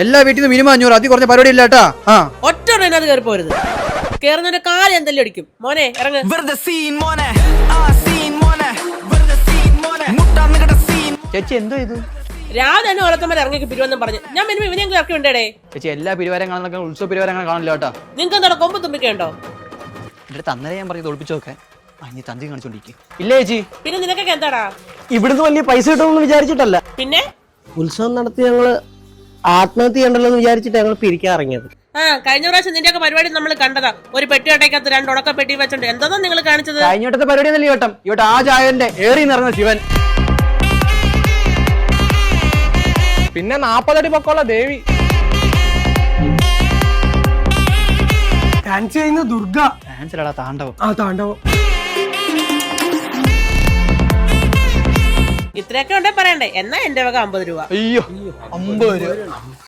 എല്ലാ വീട്ടിൽ നിന്ന് മിനിമം 500, അതി കുറഞ്ഞ പരിപാടി ഇല്ല കേട്ടാ. ഒറ്റ അത് കയറി പോരുത്. കേറുന്നതിന്റെ കാലം എന്തെങ്കിലും അടിക്കും. മോനെ ഇറങ്ങ്. ചേച്ചി എന്തോ ഇത് രാവിലെ തന്നെ ഓരോരുത്തന്മാർ ഇറങ്ങി പിരിവെന്നും പറഞ്ഞു. ഞാൻ മിനിമം ഇവനെങ്കിലും ഇറക്കി വേണ്ടേ? ചേച്ചി എല്ലാ പിരിവാരങ്ങളും ഉത്സവ പിരിവാരങ്ങളും കാണില്ല കേട്ടാ. നിങ്ങൾക്ക് എന്താ കൊമ്പ് തുമ്പിക്കുണ്ടോ? എന്റെ തന്നേരെ ഞാൻ പറഞ്ഞു ഒളിപ്പിച്ചു നോക്കാൻ. ഇനി തന്തി കാണിച്ചോണ്ടിരിക്കും. ഇല്ല ചേച്ചി. പിന്നെ നിനക്കൊക്കെ എന്താടാ? ഇവിടുന്ന് വലിയ പൈസ കിട്ടുമെന്ന് വിചാരിച്ചിട്ടല്ല. പിന്നെ ഉത്സവം നടത്തി ഞങ്ങള് ആത്മഹത്യ ചെയ്യണ്ടല്ലോ എന്ന് വിചാരിച്ചിട്ട് ഞങ്ങൾ പിരിക്കാൻ ഇറങ്ങിയത്. കഴിഞ്ഞ പ്രാവശ്യം നിന്റെയൊക്കെ പരിപാടി നമ്മൾ കണ്ടതാ. ഒരു പെട്ടിയോട്ടേക്കകത്ത് 2 ഉണക്ക പെട്ടി വെച്ചോണ്ട് എന്താ നിങ്ങൾ കാണിച്ചത്? കഴിഞ്ഞോട്ടത്തെ പരിപാടി തന്നെ ചേട്ടം. ഇവിടെ ആ ചായന്റെ ഏറി നിറഞ്ഞ ശിവൻ, പിന്നെ 40 അടി പൊക്കമുള്ള ദേവി, ഡാൻസ് ചെയ്യുന്ന ദുർഗ, ഡാൻസിലടാ താണ്ഡവം. താണ്ഡവം. ഇത്രയൊക്കെ ഉണ്ടേ പറയണ്ടേ. എന്നാ എന്റെ വക 50 രൂപ. അയ്യോ 50 രൂപ.